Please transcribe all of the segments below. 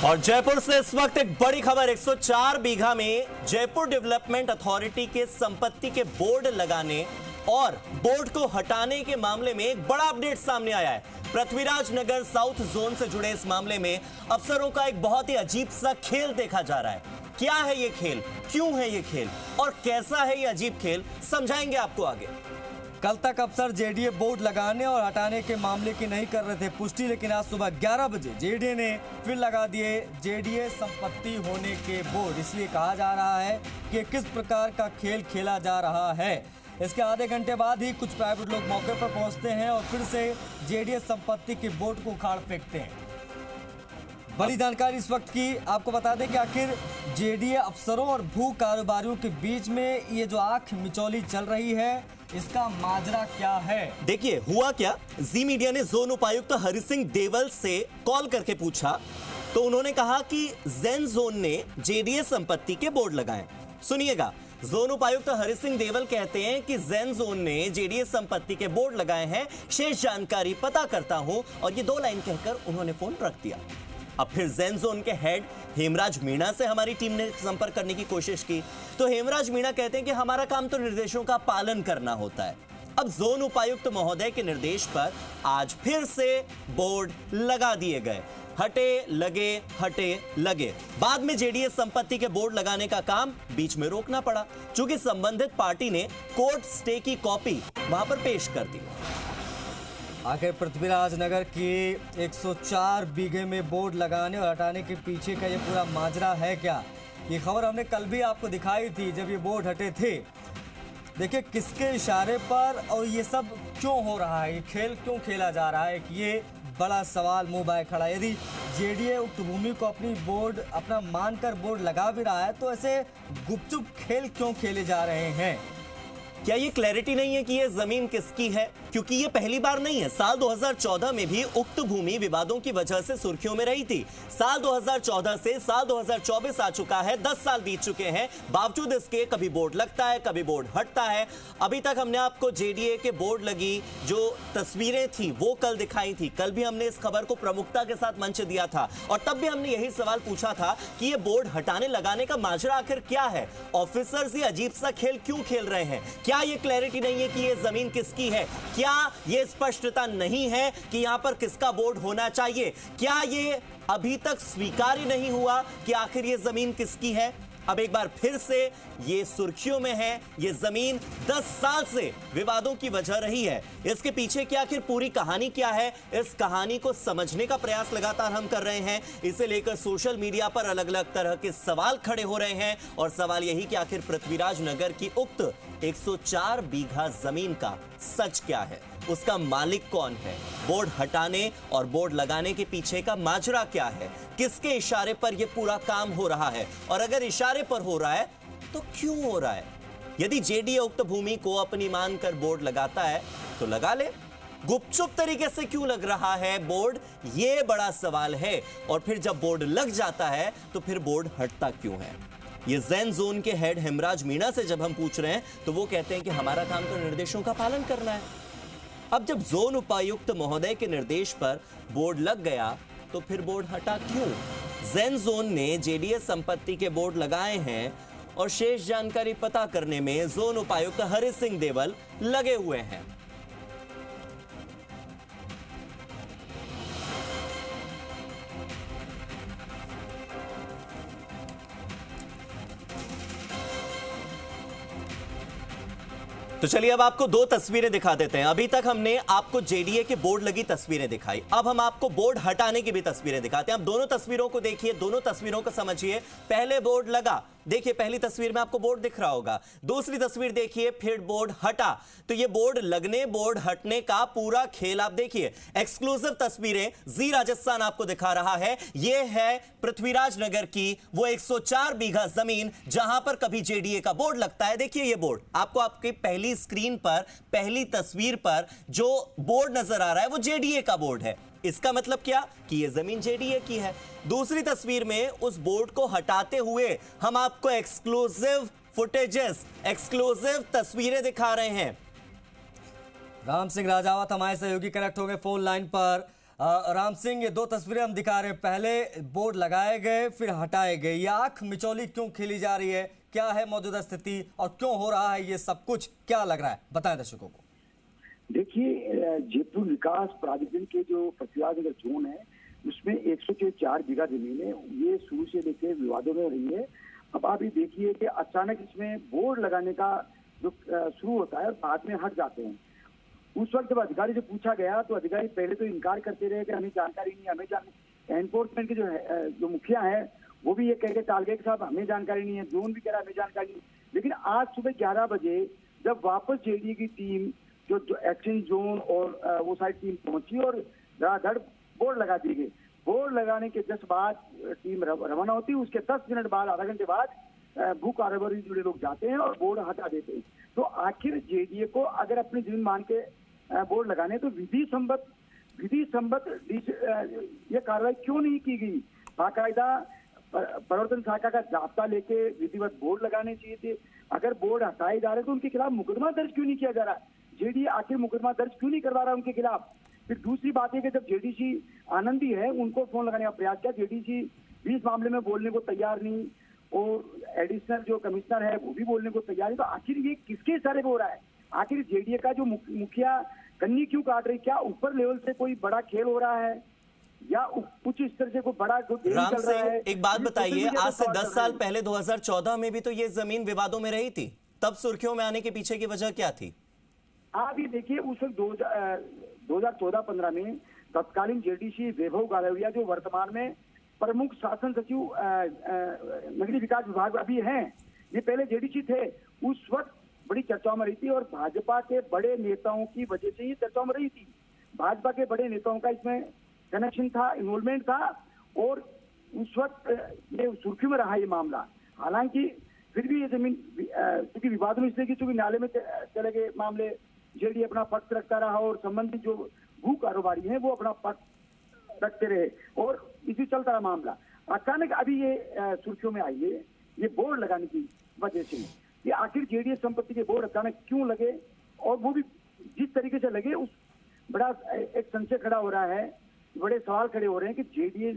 और जयपुर से इस वक्त एक बड़ी खबर। 104 बीघा में जयपुर डेवलपमेंट अथॉरिटी के संपत्ति के बोर्ड लगाने और बोर्ड को हटाने के मामले में एक बड़ा अपडेट सामने आया है। पृथ्वीराज नगर साउथ जोन से जुड़े इस मामले में अफसरों का एक बहुत ही अजीब सा खेल देखा जा रहा है। क्या है ये खेल, क्यों है ये खेल और कैसा है ये अजीब खेल, समझाएंगे आपको आगे। कल तक अफसर जेडीए बोर्ड लगाने और हटाने के मामले की नहीं कर रहे थे पुष्टि, लेकिन आज सुबह 11 बजे जेडीए ने फिर लगा दिए जेडीए संपत्ति होने के बोर्ड। इसलिए कहा जा रहा है कि किस प्रकार का खेल खेला जा रहा है। इसके आधे घंटे बाद ही कुछ प्राइवेट लोग मौके पर पहुंचते हैं और फिर से जेडीए संपत्ति के बोर्ड को उखाड़ फेंकते हैं। बड़ी जानकारी इस वक्त की आपको बता दें कि आखिर जेडीए अफसरों और भू कारोबारियों के बीच में ये जो आंख मिचौली चल रही है, इसका माजरा क्या है। देखिए हुआ क्या, जी मीडिया ने जोन उपायुक्त हरि सिंह देवल से कॉल करके पूछा तो उन्होंने कहा कि जैन जोन ने जेडीए संपत्ति के बोर्ड लगाए। सुनिएगा, जोन उपायुक्त हरि सिंह देवल कहते हैं कि जैन जोन ने जेडीए संपत्ति के बोर्ड लगाए हैं, शेष जानकारी पता करता हूं। और ये 2 लाइन कहकर उन्होंने फोन रख दिया। अब फिर जैन जोन के हेड हेमराज मीणा से हमारी टीम ने संपर्क करने की कोशिश की तो हेमराज मीणा कहते हैं कि हमारा काम तो निर्देशों का पालन करना होता है। अब जोन उपायुक्त महोदय के निर्देश पर आज फिर से बोर्ड लगा दिए गए। हटे लगे। बाद में जेडीए संपत्ति के बोर्ड लगाने का काम बीच में रोकना पड़ा, चूंकि संबंधित पार्टी ने कोर्ट स्टे की कॉपी वहां पर पेश कर दी। आखिर पृथ्वीराज नगर की 104 बीघे में बोर्ड लगाने और हटाने के पीछे का ये पूरा माजरा है क्या? ये खबर हमने कल भी आपको दिखाई थी जब ये बोर्ड हटे थे। देखिए किसके इशारे पर और ये सब क्यों हो रहा है, ये खेल क्यों खेला जा रहा है, कि ये बड़ा सवाल मुंह बाय खड़ा है। यदि जेडीए उक्त भूमि को अपना मानकर बोर्ड लगा भी रहा है तो ऐसे गुपचुप खेल क्यों खेले जा रहे हैं? क्या ये क्लैरिटी नहीं है कि ये जमीन किसकी है? क्योंकि ये पहली बार नहीं है। साल 2014 में भी उक्त भूमि विवादों की वजह से सुर्खियों में रही थी। साल 2014 से साल 2024 आ चुका है, 10 साल बीत चुके हैं। बावजूद इसके कभी बोर्ड लगता है, कभी बोर्ड हटता है। अभी तक हमने आपको जेडीए के बोर्ड लगी जो तस्वीरें थी वो कल दिखाई थी। कल भी हमने इस खबर को प्रमुखता के साथ मंच दिया था और तब भी हमने यही सवाल पूछा था कि ये बोर्ड हटाने लगाने का माजरा आखिर क्या है। ऑफिसर्स ये अजीब सा खेल क्यों खेल रहे हैं? क्या ये क्लैरिटी नहीं है कि ये जमीन किसकी है? क्या ये स्पष्टता नहीं है कि यहां पर किसका बोर्ड होना चाहिए? क्या ये अभी तक स्वीकार नहीं हुआ कि आखिर ये जमीन किसकी है? अब एक बार फिर से ये सुर्खियों में है। ये जमीन 10 साल से विवादों की वजह रही है। इसके पीछे की आखिर पूरी कहानी क्या है, इस कहानी को समझने का प्रयास लगातार हम कर रहे हैं। इसे लेकर सोशल मीडिया पर अलग अलग तरह के सवाल खड़े हो रहे हैं और सवाल यही कि आखिर पृथ्वीराज नगर की उक्त 104 बीघा जमीन का सच क्या है, उसका मालिक कौन है, बोर्ड हटाने और बोर्ड लगाने के पीछे का माजरा क्या है, किसके इशारे पर यह पूरा काम हो रहा है और अगर इशारे पर हो रहा है तो क्यों हो रहा है? यदि जेडीए उक्त भूमि को अपनी मानकर बोर्ड लगाता है तो लगा ले, गुपचुप तरीके से क्यों लग रहा है बोर्ड, यह बड़ा सवाल है। और फिर जब बोर्ड लग जाता है तो फिर बोर्ड हटता क्यों है? ये जैन जोन के हेड हेमराज मीणा से जब हम पूछ रहे हैं तो वो कहते हैं कि हमारा काम तो निर्देशों का पालन करना है। अब जब जोन उपायुक्त महोदय के निर्देश पर बोर्ड लग गया तो फिर बोर्ड हटा क्यों? जैन जोन ने जेडीए संपत्ति के बोर्ड लगाए हैं और शेष जानकारी पता करने में जोन उपायुक्त हरि सिंह देवल लगे हुए हैं। तो चलिए अब आपको 2 तस्वीरें दिखा देते हैं। अभी तक हमने आपको जेडीए के बोर्ड लगी तस्वीरें दिखाई, अब हम आपको बोर्ड हटाने की भी तस्वीरें दिखाते हैं। आप दोनों तस्वीरों को देखिए, दोनों तस्वीरों को समझिए। पहले बोर्ड लगा, देखिए पहली तस्वीर में आपको बोर्ड दिख रहा होगा। दूसरी तस्वीर देखिए, फिर बोर्ड हटा। तो ये बोर्ड लगने बोर्ड हटने का पूरा खेल आप देखिए। एक्सक्लूसिव तस्वीरें जी राजस्थान आपको दिखा रहा है। ये है पृथ्वीराज नगर की वो 104 बीघा जमीन जहां पर कभी जेडीए का बोर्ड लगता है। देखिए ये बोर्ड आपको आपकी पहली स्क्रीन पर, पहली तस्वीर पर जो बोर्ड नजर आ रहा है वो जेडीए का बोर्ड है। इसका मतलब क्या कि ये जमीन जेडीए की है। दूसरी तस्वीर में उस बोर्ड को हटाते हुए हम आपको एक्सक्लूसिव फुटेजेस, एक्सक्लूसिव तस्वीरें दिखा रहे हैं। राम सिंह राजावत हमारे सहयोगी कनेक्ट हो गए फोन लाइन पर। राम सिंह, ये दो तस्वीरें हम दिखा रहे हैं, पहले बोर्ड लगाए गए फिर हटाए गए, ये आंख मिचौली क्यों खेली जा रही है? क्या है मौजूदा स्थिति और क्यों हो रहा है ये सब कुछ, क्या लग रहा है, बताएं दर्शकों को। देखिए, जयपुर विकास प्राधिकरण के जो प्रतिवाद जोन है उसमें 104 बीघा जमीन है, ये शुरू से लेकर विवादों में रही है। अब आप ये देखिए कि अचानक इसमें बोर्ड लगाने का जो शुरू होता है और बाद में हट जाते हैं। उस वक्त जब अधिकारी से पूछा गया तो अधिकारी पहले तो इनकार करते रहे कि हमें जानकारी नहीं, हमें एनफोर्समेंट के जो मुखिया है वो भी ये कह के टाल गए कि साहब हमें जानकारी नहीं है, जोन भी कह रहा हमें जानकारी नहीं। लेकिन आज सुबह 11 बजे जब वापस जेडीए की टीम जो एक्शन जोन और वो सारी टीम पहुंची और धड़ाधड़ बोर्ड लगा दी गई। बोर्ड लगाने के 10 बाद टीम रवाना होती है, उसके 10 मिनट बाद, आधा घंटे बाद भू कारोबारी जुड़े लोग जाते हैं और बोर्ड हटा देते हैं। तो आखिर जेडीए को अगर अपनी जमीन मान के बोर्ड लगाने तो विधि सम्मत ये कार्रवाई क्यों नहीं की गई? बाकायदा प्रवर्तन शाखा का जाब्ता लेके विधिवत बोर्ड लगाने चाहिए थे। अगर बोर्ड हटाए जा रहे तो उनके खिलाफ मुकदमा दर्ज क्यों नहीं किया जा रहा? जेडीए आखिर मुकदमा दर्ज क्यों नहीं करवा रहा उनके खिलाफ? फिर दूसरी बात है कि जब जेडीसी आनंदी है उनको फोन लगाने का प्रयास किया, जेडीसी भी इस मामले में बोलने को तैयार नहीं और एडिशनल जो कमिश्नर है वो भी बोलने को तैयार है। तो आखिर ये किसके इशारे पे हो रहा है? आखिर जेडीए का जो मुखिया कन्नी क्यों काट रही? क्या ऊपर लेवल से कोई बड़ा खेल हो रहा है या उच्च स्तर से कोई बड़ा राम सिंह, एक बात बताइए, आज से 10 साल पहले 2014 में भी तो ये जमीन विवादों में रही थी, तब सुर्खियों में आने के पीछे की वजह क्या थी? आप ये देखिए, उस वक्त 2014-15 में तत्कालीन जेडीसी वैभव गालविया जो वर्तमान में प्रमुख शासन सचिव नगरीय विकास विभाग अभी हैं, ये पहले जेडीसी थे, उस वक्त बड़ी चर्चाओं में रही थी और भाजपा के बड़े नेताओं की वजह से ये चर्चाओं में रही थी। भाजपा के बड़े नेताओं का इसमें कनेक्शन था, इन्वॉल्वमेंट था और उस वक्त ये सुर्खियों में रहा ये मामला। हालांकि फिर भी ये जमीन क्योंकि विवाद में इसलिए क्योंकि न्यायालय में चले गए मामले, जेडीए अपना पक्ष रखता रहा और संबंधित जो भू कारोबारी हैं वो अपना पक्ष रखते रहे और इसी चलता रहा मामला। अचानक अभी ये सुर्खियों में आई है ये बोर्ड लगाने की वजह से। ये आखिर जेडीए संपत्ति के बोर्ड अचानक क्यों लगे और वो भी जिस तरीके से लगे, उस बड़ा एक संशय खड़ा हो रहा है, बड़े सवाल खड़े हो रहे हैं कि जेडीए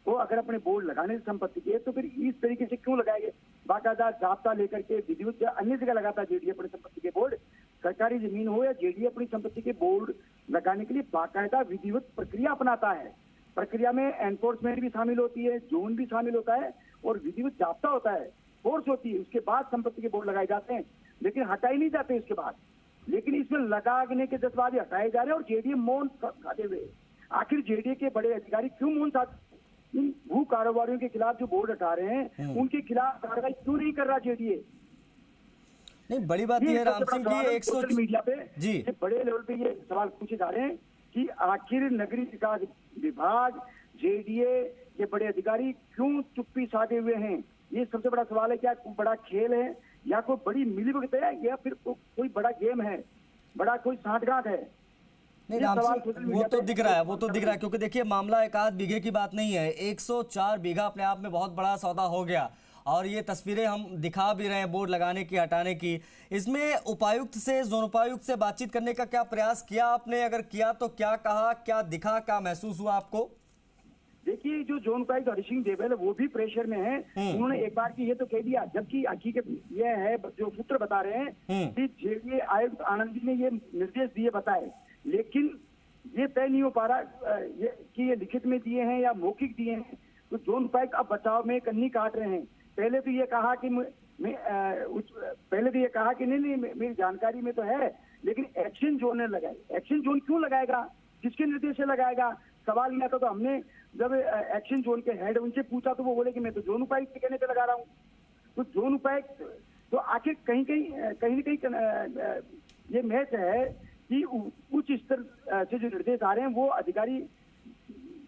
को अगर अपने बोर्ड लगाने संपत्ति के तो फिर इस तरीके से क्यों लगाएंगे? बाकायदा जाब्ता लेकर के विधिवत अन्य जगह लगाता जेडीए अपनी संपत्ति के बोर्ड, सरकारी जमीन हो या जेडीए अपनी संपत्ति के बोर्ड लगाने के लिए बाकायदा विधिवत प्रक्रिया अपनाता है। प्रक्रिया में एनफोर्समेंट भी शामिल होती है, जोन भी शामिल होता है और विधिवत जाब्ता होता है, फोर्स होती है, उसके बाद संपत्ति के बोर्ड लगाए जाते हैं, लेकिन हटाए नहीं जाते उसके बाद। लेकिन इसमें लगाने के 10 बाद हटाए जा रहे हैं और जेडीए मौन खाते हुए। आखिर जेडीए के बड़े अधिकारी क्यों मौन खाते? इन भू कारोबारियों के खिलाफ जो बोर्ड हटा रहे हैं उनके खिलाफ कार्रवाई क्यों नहीं कर रहा जेडीए? नहीं, बड़ी बात यह है राम सिंह की सोशल मीडिया पे जी बड़े लेवल पे ये सवाल पूछे जा रहे हैं कि आखिर नगरीय विकास विभाग, जेडीए के बड़े अधिकारी क्यों चुप्पी साधे हुए हैं? ये सबसे बड़ा सवाल है। क्या कोई बड़ा खेल है या कोई बड़ी मिलीभगत है या फिर कोई बड़ा गेम है, बड़ा कोई सांठगांठ है? नहीं राम सिंह, वो तो दिख रहा है, क्योंकि देखिए मामला एक आध बीघे की बात नहीं है, 104 बीघा अपने आप में बहुत बड़ा सौदा हो गया और ये तस्वीरें हम दिखा भी रहे हैं बोर्ड लगाने की, हटाने की। इसमें उपायुक्त से, जोन उपायुक्त से बातचीत करने का क्या प्रयास किया आपने? अगर किया तो क्या कहा, क्या दिखा, क्या महसूस हुआ आपको? देखिए, जो जोन उपायुक्त हरि सिंह देवल है वो भी प्रेशर में है। उन्होंने एक बार की ये तो कह दिया, जबकि हकीकत ये है जो सूत्र बता रहे हैं कि जेडीए आयुक्त आनंदी ने ये निर्देश दिए बताए, लेकिन ये तय नहीं हो पा रहा कि ये लिखित में दिए हैं या मौखिक दिए हैं। तो जोन उपायुक्त अब बचाव में कन्नी काट रहे हैं। पहले तो ये कहा कि नहीं मेरी जानकारी में तो है, लेकिन एक्शन जोन ने लगाई। एक्शन जोन क्यों लगाएगा? किसके निर्देश से लगाएगा? सवाल यह था। तो हमने जब एक्शन जोन के हेड उनसे पूछा तो वो बोले कि मैं तो जोन उपायुक्त के कहने पे लगा रहा हूँ। तो जोन उपायुक्त तो आखिर कहीं न कहीं ये मैच है कि उच्च स्तर से जो निर्देश आ रहे हैं वो अधिकारी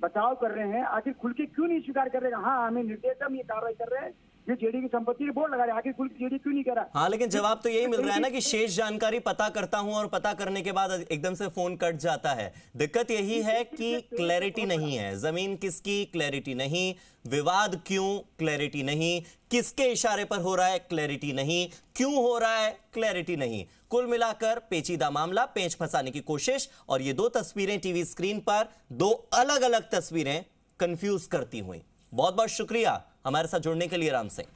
बचाव कर रहे हैं, आखिर खुल के क्यों नहीं स्वीकार कर रहे हैं? हाँ, हमें निर्देश, हम ये कार्रवाई कर रहे हैं, ये जेडी की संपत्ति है, बोर्ड लगा रहे हैं, आखिर खुल जेडी क्यों नहीं कह रहा? हाँ, लेकिन जवाब तो यही मिल रहा है ना कि शेष जानकारी पता करता हूं और पता करने के बाद एकदम से फोन कट जाता है। दिक्कत यही है कि क्लैरिटी नहीं है, जमीन किसकी क्लैरिटी नहीं, विवाद क्यों क्लैरिटी नहीं, किसके इशारे पर हो रहा है क्लैरिटी नहीं, क्यों हो रहा है क्लैरिटी नहीं। कुल मिलाकर पेचीदा मामला, पेंच फंसाने की कोशिश, और ये दो तस्वीरें टीवी स्क्रीन पर, दो अलग अलग तस्वीरें कंफ्यूज करती हुई। बहुत बहुत शुक्रिया हमारे साथ जुड़ने के लिए राम सिंह।